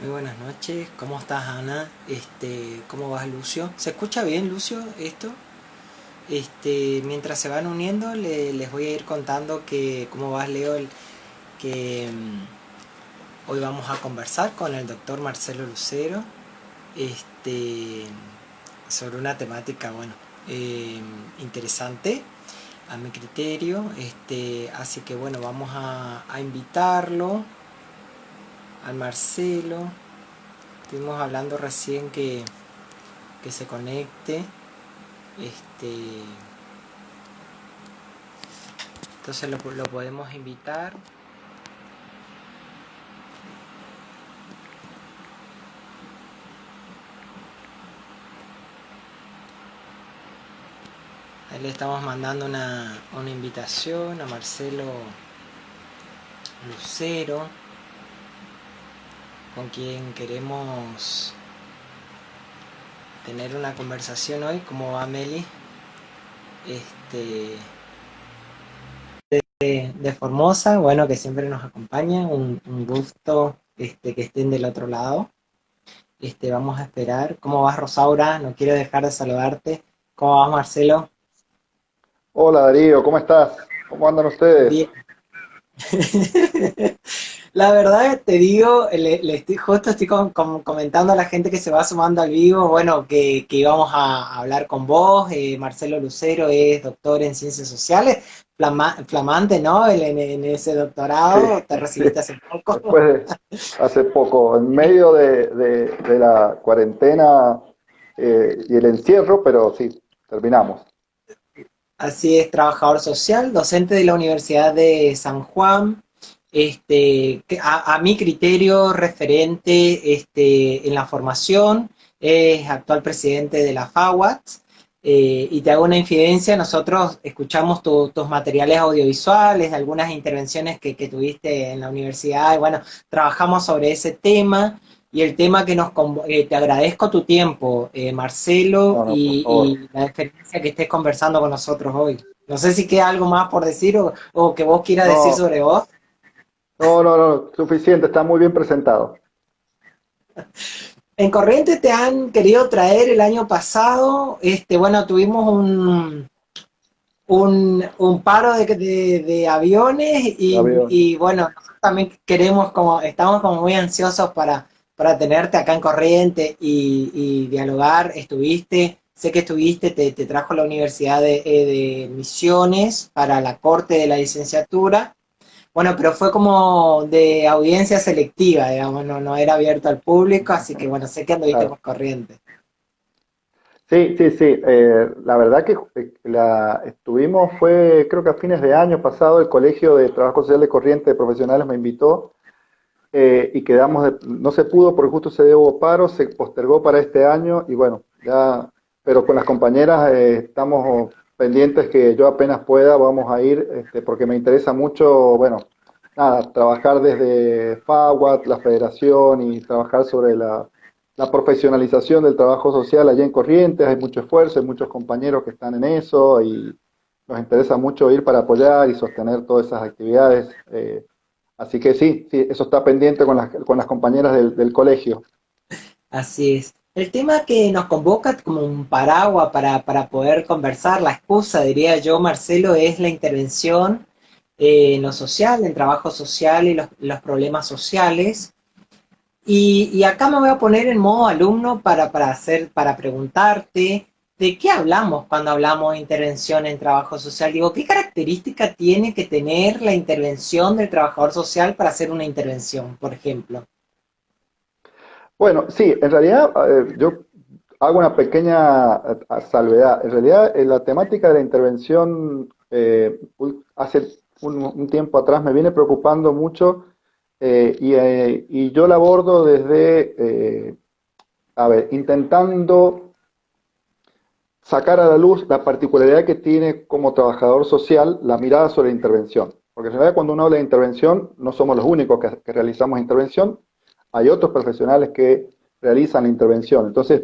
Muy buenas noches, ¿cómo estás Ana? ¿Cómo vas Lucio? ¿Se escucha bien Lucio esto? Mientras se van uniendo les voy a ir contando que cómo vas Leo, que hoy vamos a conversar con el doctor Marcelo Lucero, este, sobre una temática, bueno, interesante a mi criterio, así que bueno, vamos a invitarlo al Marcelo. Estuvimos hablando recién que se conecte. Este, entonces lo podemos invitar. Ahí le estamos mandando una invitación a Marcelo Lucero, con quien queremos tener una conversación hoy. ¿Cómo va Meli? Este, de Formosa, bueno, que siempre nos acompaña. Un gusto que estén del otro lado. Vamos a esperar. ¿Cómo vas Rosaura? No quiero dejar de saludarte. ¿Cómo vas Marcelo? Hola Darío, ¿cómo estás? ¿Cómo andan ustedes? Bien. La verdad te digo, justo estoy comentando a la gente que se va sumando al vivo, bueno, que íbamos a hablar con vos. Marcelo Lucero es doctor en ciencias sociales, flamante, ¿no? En ese Sí, doctorado, te sí, recibiste hace poco. después de hace poco, en medio de la cuarentena y el encierro, pero sí, terminamos. Así es, trabajador social, docente de la Universidad de San Juan, que a mi criterio referente en la formación, es actual presidente de la FAWAT. Y te hago una infidencia, nosotros escuchamos tus materiales audiovisuales, algunas intervenciones que tuviste en la universidad, y bueno, trabajamos sobre ese tema. Y el tema te agradezco tu tiempo, Marcelo, No, no, por favor. y la experiencia que estés conversando con nosotros hoy. No sé si queda algo más por decir o que vos quieras decir No, sobre vos. no, suficiente, está muy bien presentado. En Corrientes te han querido traer el año pasado, bueno, tuvimos un paro de aviones De avión. y bueno, nosotros también queremos estamos como muy ansiosos para tenerte acá en Corrientes y dialogar. Sé que estuviste, te trajo la Universidad de Misiones para la corte de la licenciatura. Bueno, pero fue como de audiencia selectiva, digamos, no era abierto al público, así que bueno, sé que anduviste por Claro. Corrientes. Sí, sí, sí. La verdad que estuvimos, fue creo que a fines de año pasado, el Colegio de Trabajo Social de Corrientes de Profesionales me invitó y quedamos, no se pudo porque justo se dio paro, se postergó para este año y bueno, ya, pero con las compañeras estamos pendientes que yo apenas pueda vamos a ir, porque me interesa mucho, bueno, nada, trabajar desde FAWAT, la federación y trabajar sobre la profesionalización del trabajo social allá en Corrientes, hay mucho esfuerzo, hay muchos compañeros que están en eso y nos interesa mucho ir para apoyar y sostener todas esas actividades. Así que sí, sí, eso está pendiente con las compañeras del colegio. Así es. El tema que nos convoca como un paraguas para poder conversar, la excusa, diría yo, Marcelo, es la intervención en lo social, en trabajo social y los problemas sociales. Y acá me voy a poner en modo alumno para preguntarte de qué hablamos cuando hablamos de intervención en trabajo social. Digo, ¿qué característica tiene que tener la intervención del trabajador social para hacer una intervención, por ejemplo? Bueno, sí, en realidad yo hago una pequeña salvedad. En realidad la temática de la intervención hace un tiempo atrás me viene preocupando mucho y yo la abordo desde, a ver, intentando sacar a la luz la particularidad que tiene como trabajador social la mirada sobre la intervención. Porque en realidad cuando uno habla de intervención, no somos los únicos que realizamos intervención, hay otros profesionales que realizan la intervención. Entonces,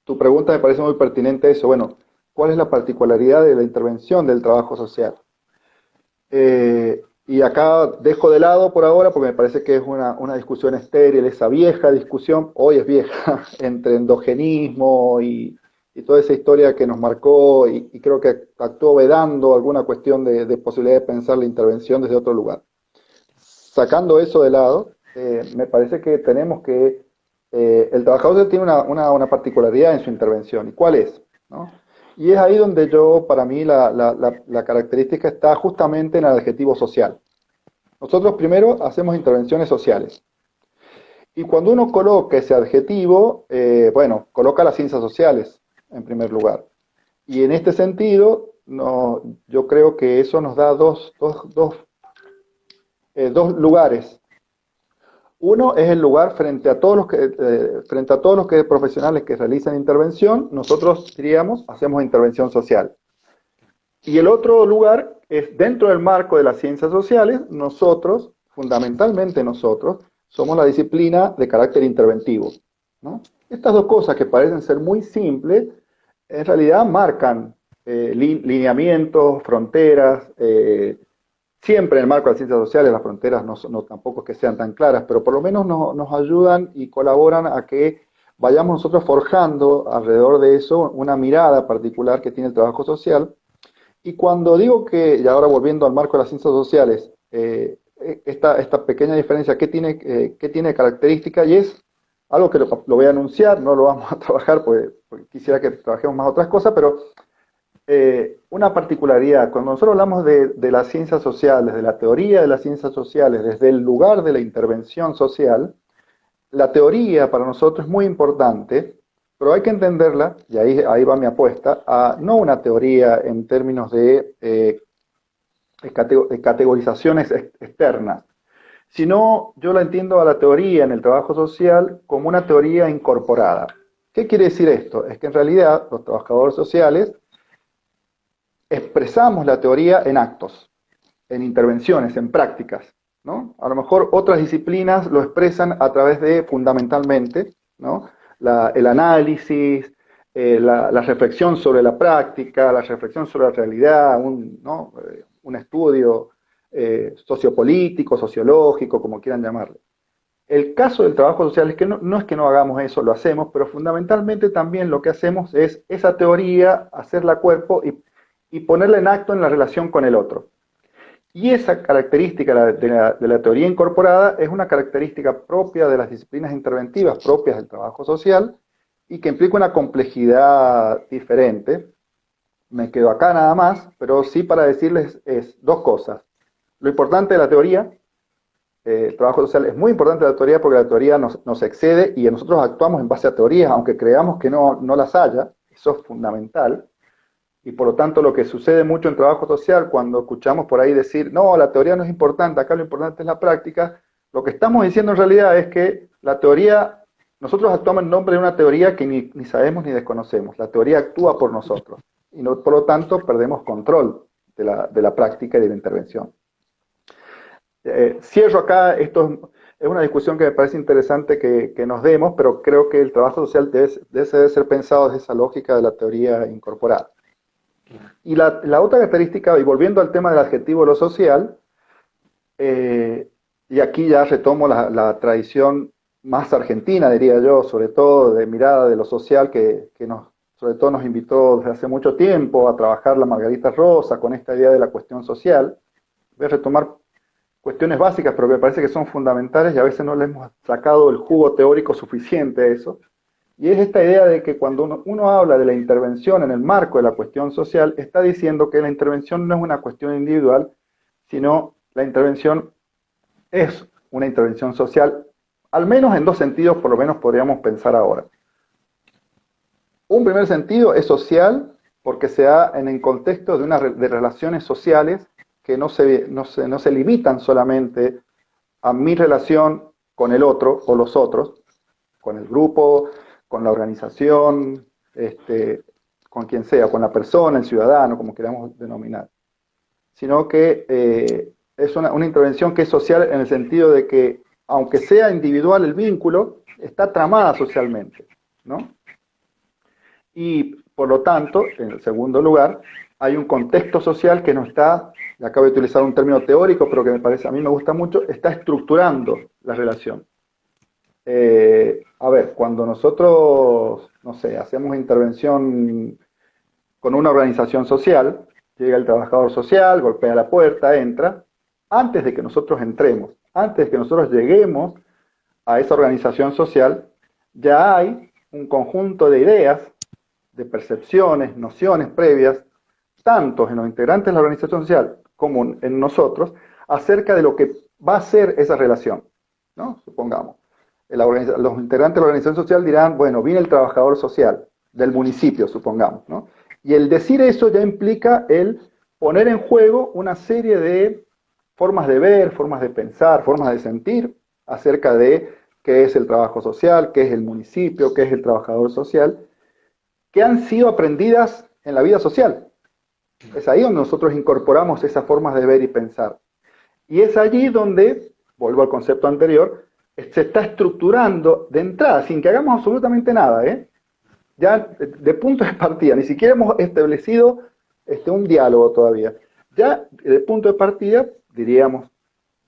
tu pregunta me parece muy pertinente eso. Bueno, ¿cuál es la particularidad de la intervención del trabajo social? Y acá dejo de lado por ahora porque me parece que es una discusión estéril, esa vieja discusión, hoy es vieja, entre endogenismo y toda esa historia que nos marcó y creo que actuó vedando alguna cuestión de posibilidad de pensar la intervención desde otro lugar. Sacando eso de lado, me parece que tenemos que, el trabajador social tiene una particularidad en su intervención. ¿Y cuál es? ¿No? Y es ahí donde yo, para mí, la característica está justamente en el adjetivo social. Nosotros primero hacemos intervenciones sociales. Y cuando uno coloca ese adjetivo, bueno, coloca las ciencias sociales en primer lugar. Y en este sentido, no, yo creo que eso nos da dos lugares. Uno es el lugar frente a todos los que profesionales que realizan intervención, nosotros diríamos, hacemos intervención social. Y el otro lugar es dentro del marco de las ciencias sociales, nosotros, fundamentalmente nosotros, somos la disciplina de carácter interventivo, ¿no? Estas dos cosas que parecen ser muy simples, en realidad marcan lineamientos, fronteras, siempre en el marco de las ciencias sociales las fronteras no tampoco es que sean tan claras, pero por lo menos nos ayudan y colaboran a que vayamos nosotros forjando alrededor de eso una mirada particular que tiene el trabajo social. Y cuando digo que, y ahora volviendo al marco de las ciencias sociales, esta pequeña diferencia, qué tiene característica? Y es algo que lo voy a anunciar, no lo vamos a trabajar porque quisiera que trabajemos más otras cosas, pero una particularidad, cuando nosotros hablamos de las ciencias sociales, de la teoría de las ciencias sociales, desde el lugar de la intervención social, la teoría para nosotros es muy importante, pero hay que entenderla, y ahí va mi apuesta, a no una teoría en términos de categorizaciones externas, sino yo la entiendo a la teoría en el trabajo social como una teoría incorporada. ¿Qué quiere decir esto? Es que en realidad los trabajadores sociales expresamos la teoría en actos, en intervenciones, en prácticas, ¿no? A lo mejor otras disciplinas lo expresan a través de, fundamentalmente, ¿no? El análisis, la reflexión sobre la práctica, la reflexión sobre la realidad, ¿no? Un estudio sociopolítico, sociológico, como quieran llamarle. El caso del trabajo social es que no es que no hagamos eso, lo hacemos, pero fundamentalmente también lo que hacemos es esa teoría, hacerla cuerpo y ponerla en acto en la relación con el otro. Y esa característica de la teoría incorporada es una característica propia de las disciplinas interventivas, propias del trabajo social, y que implica una complejidad diferente. Me quedo acá nada más, pero sí para decirles dos cosas. Lo importante de la teoría, el trabajo social es muy importante la teoría porque la teoría nos excede y nosotros actuamos en base a teorías, aunque creamos que no las haya, eso es fundamental. Y por lo tanto lo que sucede mucho en trabajo social cuando escuchamos por ahí decir, no, la teoría no es importante, acá lo importante es la práctica, lo que estamos diciendo en realidad es que la teoría, nosotros actuamos en nombre de una teoría que ni sabemos ni desconocemos, la teoría actúa por nosotros y no, por lo tanto perdemos control de la práctica y de la intervención. Cierro acá, esto es una discusión que me parece interesante que nos demos, pero creo que el trabajo social debe ser pensado desde esa lógica de la teoría incorporada. Y la otra característica, y volviendo al tema del adjetivo de lo social, y aquí ya retomo la tradición más argentina, diría yo, sobre todo de mirada de lo social, sobre todo nos invitó desde hace mucho tiempo a trabajar la Margarita Rosa con esta idea de la cuestión social. Voy a retomar cuestiones básicas, pero que me parece que son fundamentales y a veces no le hemos sacado el jugo teórico suficiente a eso. Y es esta idea de que cuando uno habla de la intervención en el marco de la cuestión social, está diciendo que la intervención no es una cuestión individual, sino la intervención es una intervención social, al menos en dos sentidos, por lo menos podríamos pensar ahora. Un primer sentido es social, porque se da en el contexto de relaciones sociales que no se limitan solamente a mi relación con el otro o los otros, con el grupo, con la organización, con quien sea, con la persona, el ciudadano, como queramos denominar, sino que es una intervención que es social en el sentido de que, aunque sea individual el vínculo, está tramada socialmente, ¿no? Y por lo tanto, en el segundo lugar, hay un contexto social que no está, y acabo de utilizar un término teórico, pero que me parece, a mí me gusta mucho, está estructurando la relación. A ver, cuando nosotros, no sé, hacemos intervención con una organización social, llega el trabajador social, golpea la puerta, entra, antes de que nosotros entremos, antes de que nosotros lleguemos a esa organización social, ya hay un conjunto de ideas, de percepciones, nociones previas, tanto en los integrantes de la organización social como en nosotros, acerca de lo que va a ser esa relación, ¿no? Supongamos. Los integrantes de la organización social dirán, bueno, viene el trabajador social del municipio, supongamos, ¿no? Y el decir eso ya implica el poner en juego una serie de formas de ver, formas de pensar, formas de sentir acerca de qué es el trabajo social, qué es el municipio, qué es el trabajador social, que han sido aprendidas en la vida social. Es ahí donde nosotros incorporamos esas formas de ver y pensar. Y es allí donde, vuelvo al concepto anterior, se está estructurando de entrada, sin que hagamos absolutamente nada, ¿eh? Ya de punto de partida, ni siquiera hemos establecido un diálogo todavía. Ya de punto de partida, diríamos,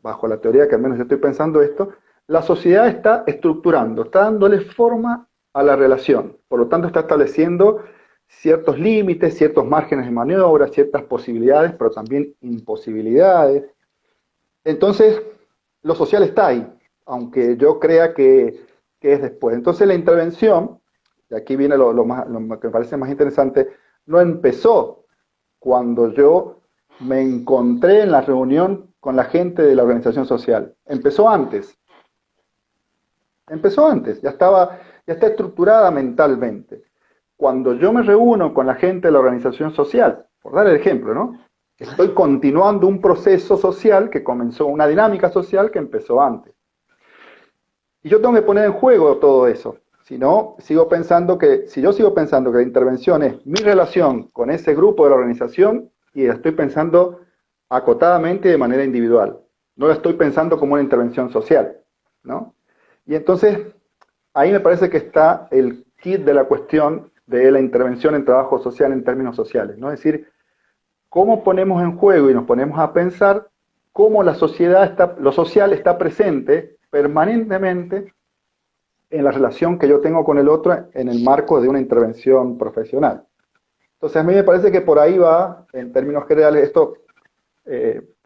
bajo la teoría que al menos yo estoy pensando esto, la sociedad está estructurando, está dándole forma a la relación. Por lo tanto, está estableciendo ciertos límites, ciertos márgenes de maniobra, ciertas posibilidades, pero también imposibilidades. Entonces, lo social está ahí, aunque yo crea que es después. Entonces, la intervención, y aquí viene lo que me parece más interesante, no empezó cuando yo me encontré en la reunión con la gente de la organización social. Empezó antes. Empezó antes, ya está estructurada mentalmente. Cuando yo me reúno con la gente de la organización social, por dar el ejemplo, ¿no? Estoy continuando un proceso social que comenzó, una dinámica social que empezó antes. Y yo tengo que poner en juego todo eso. Si no, si yo sigo pensando que la intervención es mi relación con ese grupo de la organización y la estoy pensando acotadamente de manera individual. No la estoy pensando como una intervención social, ¿no? Y entonces, ahí me parece que está el kit de la cuestión de la intervención en trabajo social en términos sociales, ¿no? Es decir, cómo ponemos en juego y nos ponemos a pensar cómo la sociedad está, lo social está presente permanentemente en la relación que yo tengo con el otro en el marco de una intervención profesional. Entonces, a mí me parece que por ahí va, en términos generales, esto,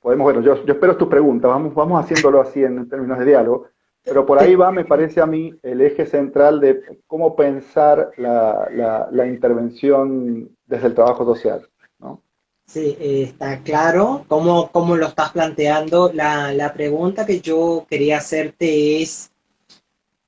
bueno, yo espero tu pregunta, vamos haciéndolo así en términos de diálogo, pero por ahí va, me parece a mí, el eje central de cómo pensar la intervención desde el trabajo social, ¿no? Sí, está claro cómo lo estás planteando. La pregunta que yo quería hacerte es,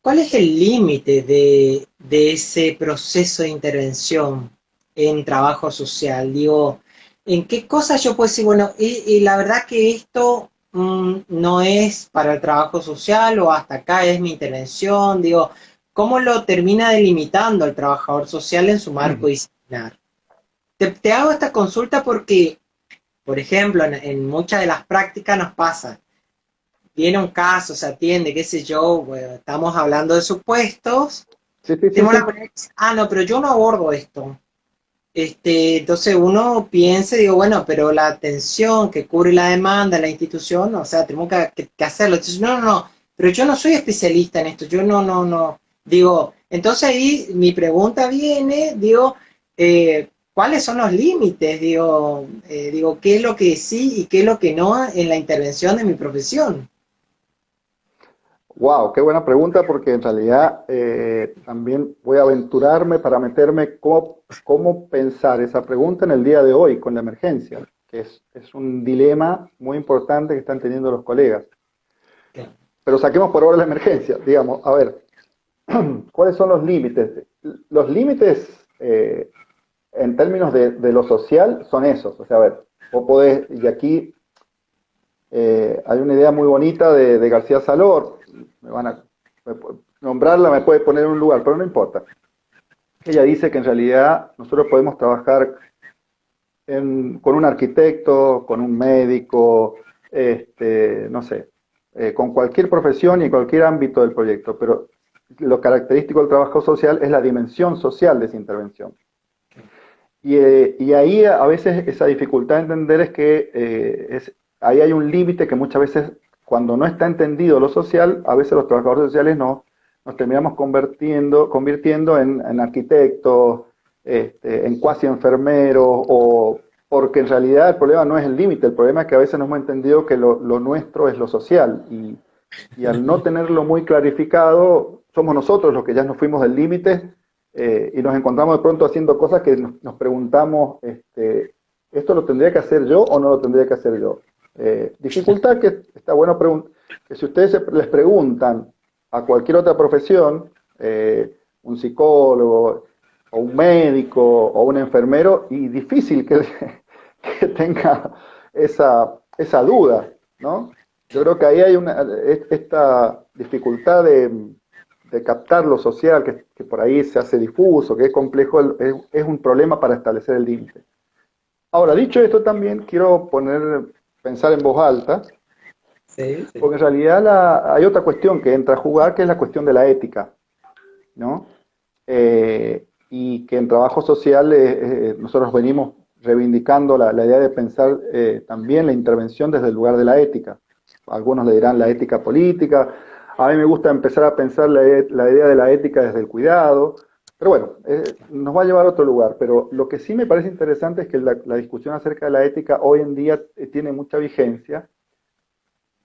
¿cuál es el límite de ese proceso de intervención en trabajo social? Digo, ¿en qué cosas yo puedo decir, bueno, y la verdad que esto no es para el trabajo social o hasta acá es mi intervención? Digo, ¿cómo lo termina delimitando el trabajador social en su marco disciplinar? Te hago esta consulta porque, por ejemplo, en muchas de las prácticas nos pasa, viene un caso, se atiende, qué sé yo, bueno, estamos hablando de supuestos, Sí, sí, sí, tenemos sí. la primera que dice, no, pero yo no abordo esto. Entonces uno piensa y digo, bueno, pero la atención que cubre la demanda, la institución, o sea, tenemos que hacerlo. Entonces, no, no, no, pero yo no soy especialista en esto, yo no. Digo, entonces ahí mi pregunta viene, digo, ¿cuáles son los límites? Digo, ¿qué es lo que sí y qué es lo que no en la intervención de mi profesión? Wow, qué buena pregunta porque en realidad también voy a aventurarme para meterme cómo pensar esa pregunta en el día de hoy con la emergencia, que es un dilema muy importante que están teniendo los colegas. Claro. Pero saquemos por ahora la emergencia, digamos, a ver, ¿cuáles son los límites? Los límites en términos de lo social son esos, o sea, a ver, vos podés, y aquí hay una idea muy bonita de García Salor, me van a nombrarla, me puede poner en un lugar, pero no importa. Ella dice que en realidad nosotros podemos trabajar con un arquitecto, con un médico, no sé, con cualquier profesión y en cualquier ámbito del proyecto, pero lo característico del trabajo social es la dimensión social de esa intervención. Y ahí a veces esa dificultad de entender es que ahí hay un límite que muchas veces, cuando no está entendido lo social, a veces los trabajadores sociales no, nos terminamos convirtiendo en arquitectos, en cuasi enfermeros, o porque en realidad el problema no es el límite, el problema es que a veces no hemos entendido que lo nuestro es lo social. Y al no tenerlo muy clarificado, somos nosotros los que ya nos fuimos del límite y nos encontramos de pronto haciendo cosas que nos preguntamos, ¿esto lo tendría que hacer yo o no lo tendría que hacer yo? Dificultad que está bueno que si ustedes les preguntan a cualquier otra profesión, un psicólogo o un médico o un enfermero, y difícil que tenga esa duda, ¿no? Yo creo que ahí hay esta dificultad de captar lo social, que por ahí se hace difuso, que es complejo, es un problema para establecer el límite. Ahora, dicho esto, también quiero pensar en voz alta, Sí, sí. porque en realidad hay otra cuestión que entra a jugar, que es la cuestión de la ética, ¿no? Y que en trabajo social nosotros venimos reivindicando la idea de pensar también la intervención desde el lugar de la ética. Algunos le dirán la ética política. A mí me gusta empezar a pensar la idea de la ética desde el cuidado. Pero bueno, nos va a llevar a otro lugar. Pero lo que sí me parece interesante es que la discusión acerca de la ética hoy en día tiene mucha vigencia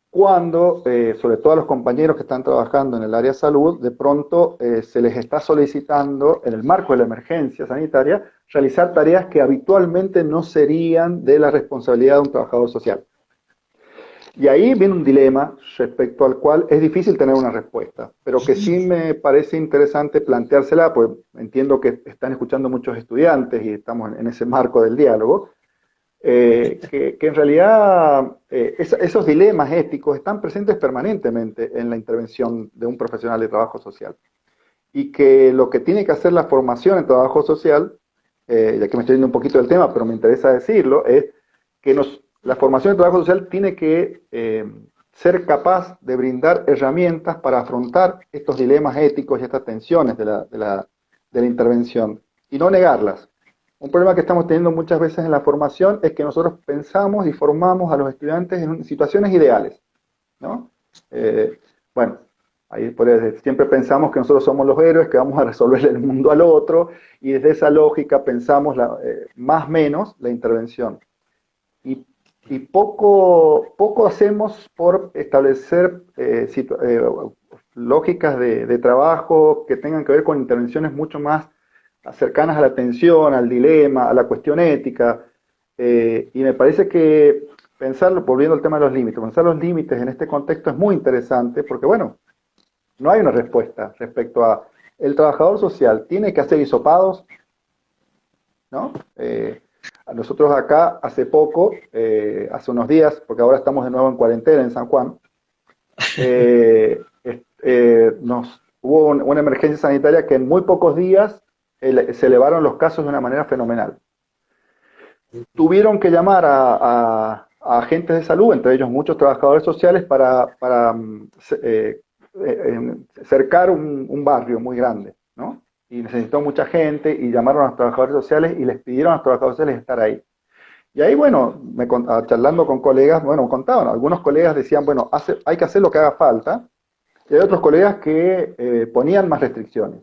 cuando, sobre todo a los compañeros que están trabajando en el área de salud, de pronto se les está solicitando, en el marco de la emergencia sanitaria, realizar tareas que habitualmente no serían de la responsabilidad de un trabajador social. Y ahí viene un dilema respecto al cual es difícil tener una respuesta, pero que sí me parece interesante planteársela, pues entiendo que están escuchando muchos estudiantes y estamos en ese marco del diálogo, que en realidad esos dilemas éticos están presentes permanentemente en la intervención de un profesional de trabajo social. Y que lo que tiene que hacer la formación en trabajo social, ya que me estoy yendo un poquito del tema, pero me interesa decirlo, es que la formación en trabajo social tiene que ser capaz de brindar herramientas para afrontar estos dilemas éticos y estas tensiones de la intervención y no negarlas. Un problema que estamos teniendo muchas veces en la formación es que nosotros pensamos y formamos a los estudiantes en situaciones ideales, ¿no? Bueno, ahí siempre pensamos que nosotros somos los héroes, que vamos a resolver el mundo al otro, y desde esa lógica pensamos más o menos la intervención. Y, y poco hacemos por establecer lógicas de trabajo que tengan que ver con intervenciones mucho más cercanas a la tensión, al dilema, a la cuestión ética, y me parece que pensarlo, volviendo al tema de los límites, pensar los límites en este contexto es muy interesante porque, bueno, no hay una respuesta respecto a el trabajador social tiene que hacer hisopados, ¿no? Nosotros acá hace poco, hace unos días, porque ahora estamos de nuevo en cuarentena en San Juan, hubo una emergencia sanitaria que en muy pocos días se elevaron los casos de una manera fenomenal. Tuvieron que llamar a agentes de salud, entre ellos muchos trabajadores sociales, para cercar un barrio muy grande, ¿no? Y necesitó mucha gente y llamaron a los trabajadores sociales y les pidieron a los trabajadores sociales estar ahí. Y ahí, bueno, charlando con colegas, bueno, contaban, algunos colegas decían, bueno, hay que hacer lo que haga falta, y hay otros colegas que ponían más restricciones.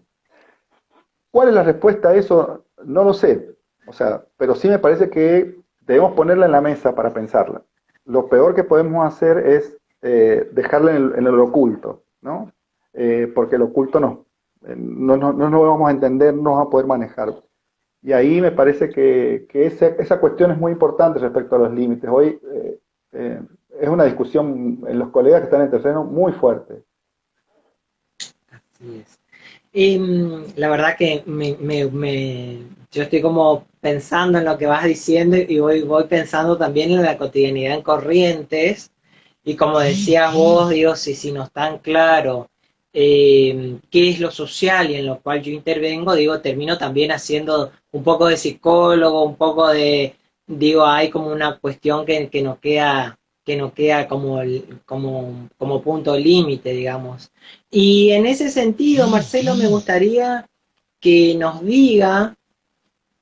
¿Cuál es la respuesta a eso? No lo sé. O sea, pero sí me parece que debemos ponerla en la mesa para pensarla. Lo peor que podemos hacer es dejarla en el oculto, ¿no? Porque el oculto no nos vamos a entender, no vamos a poder manejar. Y ahí me parece que esa cuestión es muy importante respecto a los límites. Hoy es una discusión en los colegas que están en el terreno muy fuerte. Así es. Y la verdad que yo estoy como pensando en lo que vas diciendo y voy pensando también en la cotidianidad en Corrientes. Y como decías vos, digo, si no es tan claro qué es lo social y en lo cual yo intervengo, digo, termino también haciendo un poco de psicólogo, un poco de, digo, hay como una cuestión que no queda como, como punto límite, digamos. Y en ese sentido, Marcelo, me gustaría que nos diga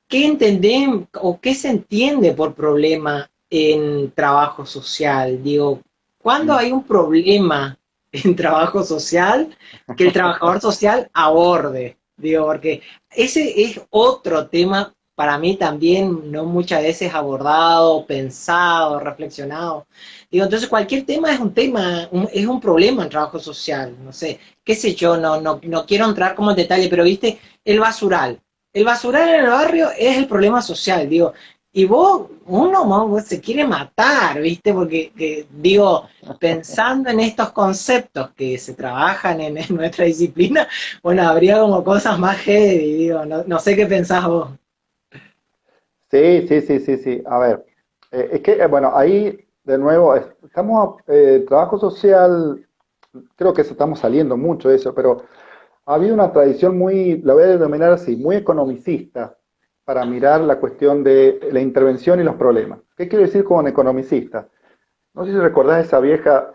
¿qué entendemos o qué se entiende por problema en trabajo social? Digo, ¿cuándo Mm. hay un problema en trabajo social que el trabajador social aborde? Digo, porque ese es otro tema para mí también no muchas veces abordado, pensado, reflexionado. Digo, entonces cualquier tema es un tema, es un problema en trabajo social, no sé, qué sé yo, no quiero entrar como en detalle, pero viste, el basural. El basural en el barrio es el problema social, digo. Y vos se quiere matar, ¿viste? Porque, digo, pensando en estos conceptos que se trabajan en nuestra disciplina, bueno, habría como cosas más heavy, digo, no sé qué pensás vos. Sí, sí, sí, sí, sí. A ver, es que, bueno, ahí de nuevo, estamos, trabajo social, creo que estamos saliendo mucho de eso, pero ha habido una tradición muy, la voy a denominar así, muy economicista para mirar la cuestión de la intervención y los problemas. ¿Qué quiero decir con economicista? No sé si recordás esa vieja,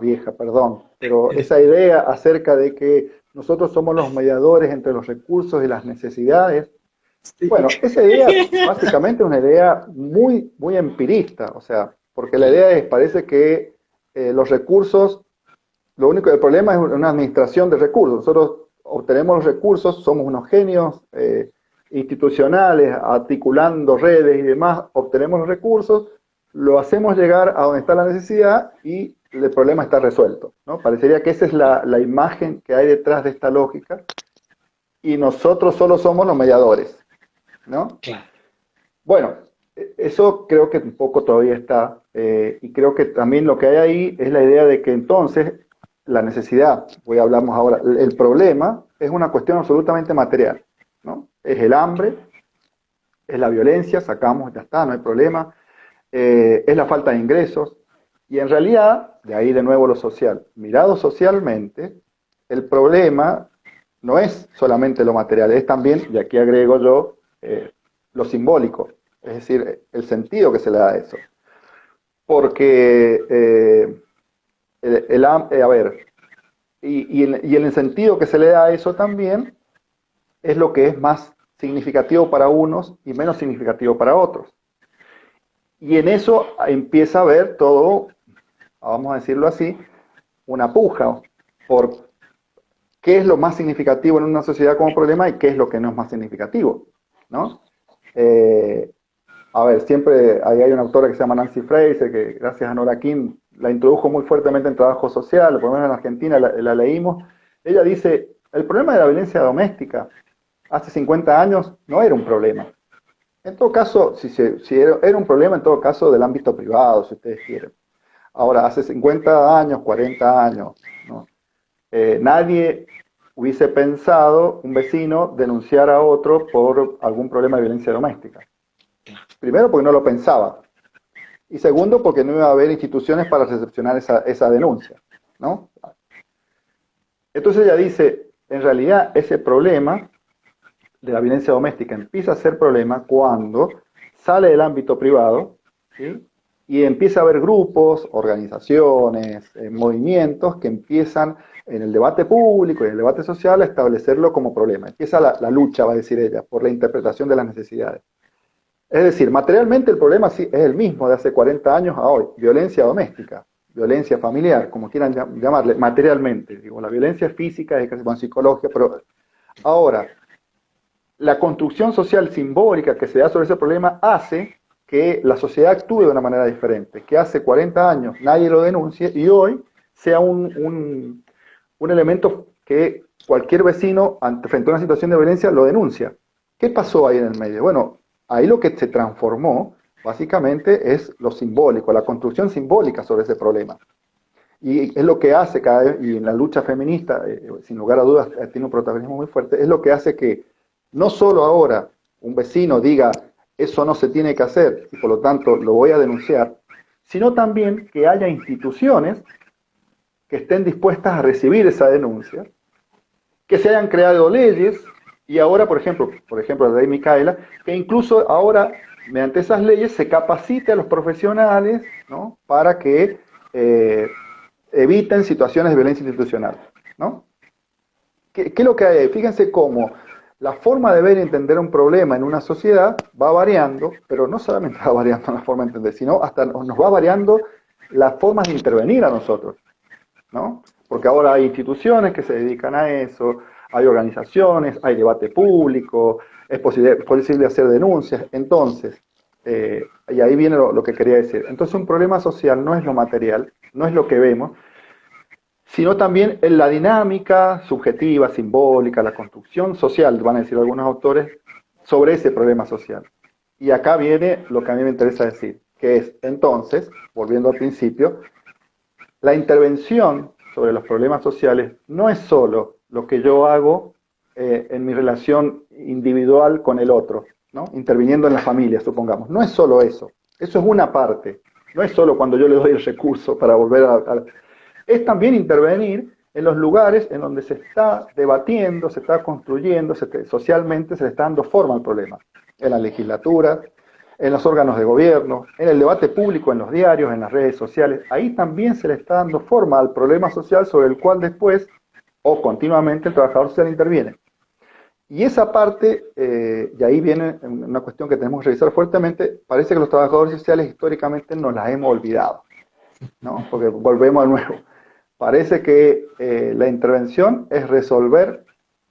vieja, perdón, pero esa idea acerca de que nosotros somos los mediadores entre los recursos y las necesidades. Sí. Bueno, esa idea básicamente es una idea muy, muy empirista, o sea, porque la idea es, parece que los recursos, lo único, el problema es una administración de recursos. Nosotros obtenemos los recursos, somos unos genios institucionales, articulando redes y demás, obtenemos los recursos, lo hacemos llegar a donde está la necesidad y el problema está resuelto, ¿no? Parecería que esa es la imagen que hay detrás de esta lógica y nosotros solo somos los mediadores, ¿no? Claro. Bueno, eso creo que un poco todavía está, y creo que también lo que hay ahí es la idea de que entonces la necesidad, voy a hablamos ahora, el problema es una cuestión absolutamente material, ¿no? Es el hambre, es la violencia, sacamos, ya está, no hay problema, es la falta de ingresos, y en realidad, de ahí de nuevo lo social, mirado socialmente, el problema no es solamente lo material, es también, y aquí agrego yo, lo simbólico, es decir, el sentido que se le da a eso. Porque, a ver, y en el sentido que se le da a eso también es lo que es más significativo para unos y menos significativo para otros. Y en eso empieza a haber todo, vamos a decirlo así, una puja por qué es lo más significativo en una sociedad como problema y qué es lo que no es más significativo, ¿no? Eh, a ver, siempre ahí hay una autora que se llama Nancy Fraser, que gracias a Nora Kim la introdujo muy fuertemente en trabajo social, por lo menos en Argentina la leímos. Ella dice, el problema de la violencia doméstica hace 50 años no era un problema. En todo caso, si era un problema, en todo caso, del ámbito privado, si ustedes quieren. Ahora, hace 50 años, 40 años, ¿no? Nadie hubiese pensado un vecino denunciar a otro por algún problema de violencia doméstica. Primero, porque no lo pensaba. Y segundo, porque no iba a haber instituciones para recepcionar esa denuncia, ¿no? Entonces ella dice, en realidad ese problema de la violencia doméstica empieza a ser problema cuando sale del ámbito privado, ¿sí? Y empieza a haber grupos, organizaciones, movimientos que empiezan en el debate público y en el debate social a establecerlo como problema. Empieza la lucha, va a decir ella, por la interpretación de las necesidades. Es decir, materialmente el problema sí es el mismo de hace 40 años a hoy. Violencia doméstica, violencia familiar, como quieran llamarle, materialmente. Digo, la violencia física es casi con psicología, pero ahora, la construcción social simbólica que se da sobre ese problema hace que la sociedad actúe de una manera diferente, que hace 40 años nadie lo denuncie y hoy sea un elemento que cualquier vecino frente a una situación de violencia lo denuncia. ¿Qué pasó ahí en el medio? Bueno, ahí lo que se transformó básicamente es lo simbólico, la construcción simbólica sobre ese problema. Y es lo que hace cada vez, y en la lucha feminista, sin lugar a dudas, tiene un protagonismo muy fuerte, es lo que hace que no solo ahora un vecino diga, eso no se tiene que hacer, y por lo tanto lo voy a denunciar, sino también que haya instituciones que estén dispuestas a recibir esa denuncia, que se hayan creado leyes, y ahora, por ejemplo, la ley Micaela, que incluso ahora, mediante esas leyes, se capacite a los profesionales, ¿no? Para que eviten situaciones de violencia institucional, ¿no? ¿Qué es lo que hay? Fíjense cómo la forma de ver y entender un problema en una sociedad va variando, pero no solamente va variando la forma de entender, sino hasta nos va variando las formas de intervenir a nosotros, ¿no? Porque ahora hay instituciones que se dedican a eso, hay organizaciones, hay debate público, es posible hacer denuncias. Entonces, y ahí viene lo que quería decir. Entonces, un problema social no es lo material, no es lo que vemos, sino también en la dinámica subjetiva, simbólica, la construcción social, van a decir algunos autores, sobre ese problema social. Y acá viene lo que a mí me interesa decir, que es entonces, volviendo al principio, la intervención sobre los problemas sociales no es solo lo que yo hago en mi relación individual con el otro, ¿no? Interviniendo en la familia, supongamos. No es solo eso. Eso es una parte. No es solo cuando yo le doy el recurso para volver es también intervenir en los lugares en donde se está debatiendo, se está construyendo, socialmente se le está dando forma al problema. En la legislatura, en los órganos de gobierno, en el debate público, en los diarios, en las redes sociales. Ahí también se le está dando forma al problema social sobre el cual después o continuamente el trabajador social interviene. Y esa parte, y ahí viene una cuestión que tenemos que revisar fuertemente, parece que los trabajadores sociales históricamente nos las hemos olvidado, ¿no? Porque volvemos a nuevo. Parece que la intervención es resolver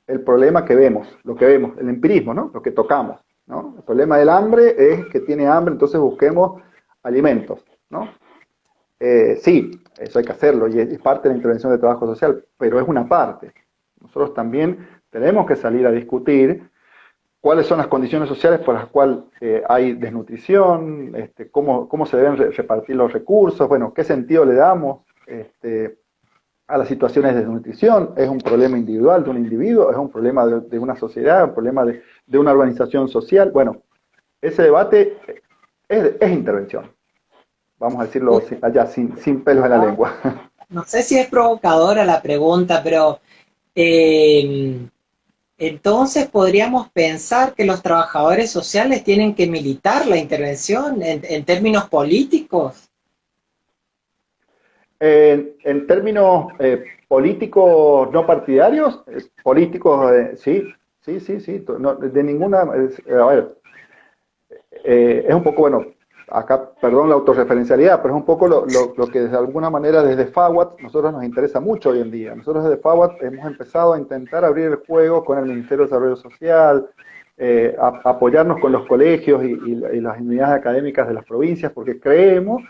el problema que vemos, lo que vemos, el empirismo, ¿no? Lo que tocamos, ¿no? El problema del hambre es que tiene hambre, entonces busquemos alimentos, ¿no? Sí, eso hay que hacerlo y es parte de la intervención de trabajo social, pero es una parte. Nosotros también tenemos que salir a discutir cuáles son las condiciones sociales por las cuales hay desnutrición, cómo se deben repartir los recursos, bueno, qué sentido le damos a las situaciones de desnutrición. ¿Es un problema individual de un individuo? ¿Es un problema de una sociedad? ¿Un problema de una organización social? Bueno, ese debate es intervención. Vamos a decirlo allá, sin pelos en la lengua. No sé si es provocadora la pregunta, pero entonces podríamos pensar que los trabajadores sociales tienen que militar la intervención en términos políticos. En términos políticos no partidarios, políticos, sí, no, de ninguna, a ver, es un poco, bueno, acá, perdón la autorreferencialidad, pero es un poco lo que de alguna manera desde FAWAT nosotros nos interesa mucho hoy en día. Nosotros desde FAWAT hemos empezado a intentar abrir el juego con el Ministerio de Desarrollo Social, apoyarnos con los colegios y las unidades académicas de las provincias, porque creemos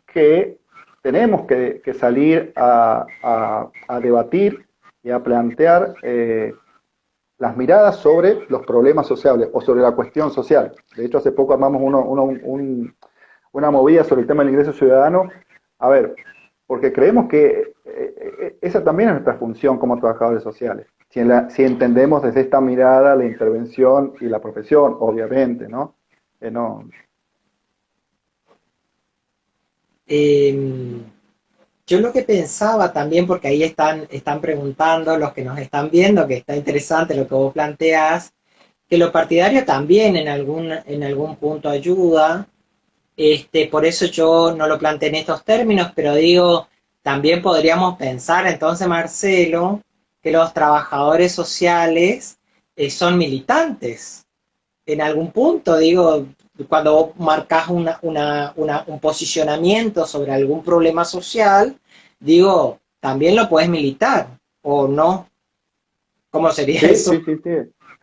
que tenemos que salir a debatir y a plantear las miradas sobre los problemas sociales o sobre la cuestión social. De hecho, hace poco armamos una movida sobre el tema del ingreso ciudadano. A ver, porque creemos que esa también es nuestra función como trabajadores sociales. Si entendemos desde esta mirada la intervención y la profesión, obviamente, ¿no? Yo lo que pensaba también, porque ahí están preguntando los que nos están viendo, que está interesante lo que vos planteás, que lo partidario también en algún punto ayuda. Por eso yo no lo planteé en estos términos, pero digo, también podríamos pensar entonces, Marcelo, que los trabajadores sociales son militantes en algún punto, digo, cuando vos marcás un posicionamiento sobre algún problema social, digo, también lo puedes militar, ¿o no? ¿Cómo sería eso? Sí.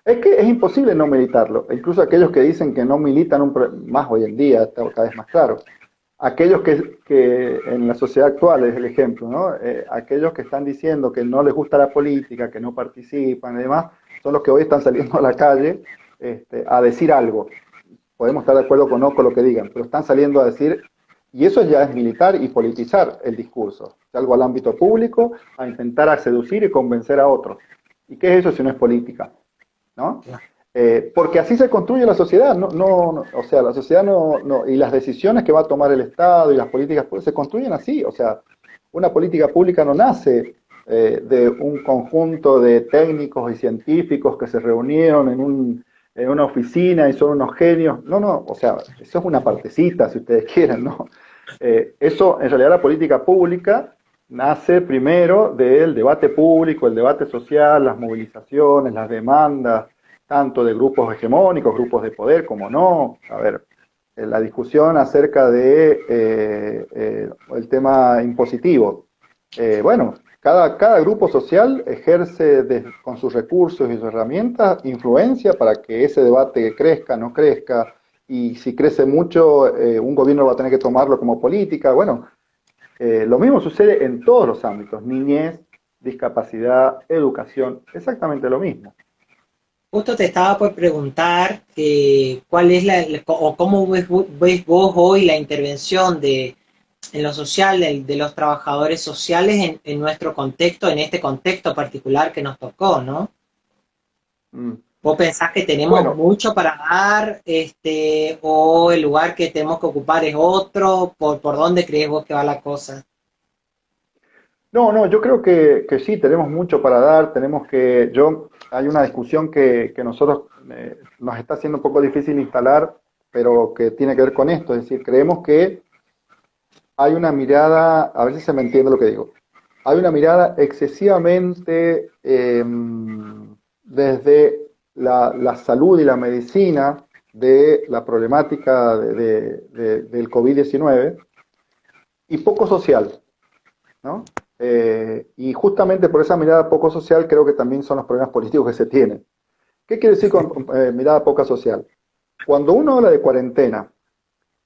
Es que es imposible no militarlo. Incluso aquellos que dicen que no militan más hoy en día, está cada vez más claro. Aquellos que en la sociedad actual es el ejemplo, ¿no? Aquellos que están diciendo que no les gusta la política, que no participan y demás, son los que hoy están saliendo a la calle a decir algo. Podemos estar de acuerdo con no con lo que digan, pero están saliendo a decir, y eso ya es militar y politizar el discurso. Algo al ámbito público, a intentar seducir y convencer a otros. ¿Y qué es eso si no es política? ¿No? Porque así se construye la sociedad, o sea, la sociedad y las decisiones que va a tomar el Estado y las políticas públicas se construyen así, o sea, una política pública no nace de un conjunto de técnicos y científicos que se reunieron en una oficina y son unos genios, no, o sea, eso es una partecita, si ustedes quieren, ¿no? Eso, en realidad la política pública nace primero del debate público, el debate social, las movilizaciones, las demandas, tanto de grupos hegemónicos, grupos de poder, como no. A ver, la discusión acerca de el tema impositivo. Bueno, cada grupo social ejerce con sus recursos y sus herramientas influencia para que ese debate crezca, no crezca, y si crece mucho, un gobierno va a tener que tomarlo como política. Bueno, lo mismo sucede en todos los ámbitos, niñez, discapacidad, educación, exactamente lo mismo. Justo te estaba por preguntar cuál es o cómo ves vos hoy la intervención en lo social de los trabajadores sociales en nuestro contexto, en este contexto particular que nos tocó, ¿no? Mm. ¿Vos pensás que tenemos Bueno, mucho para dar, o el lugar que tenemos que ocupar es otro? ¿Por dónde crees vos que va la cosa? no, no, yo creo que sí, tenemos mucho para dar, hay una discusión que nosotros nos está haciendo un poco difícil instalar, pero que tiene que ver con esto, es decir, creemos que hay una mirada, a ver si se me entiende lo que digo, hay una mirada excesivamente desde la salud y la medicina de la problemática del COVID-19 y poco social, ¿no? Y justamente por esa mirada poco social creo que también son los problemas políticos que se tienen. ¿Qué quiere decir con mirada poco social? Cuando uno habla de cuarentena,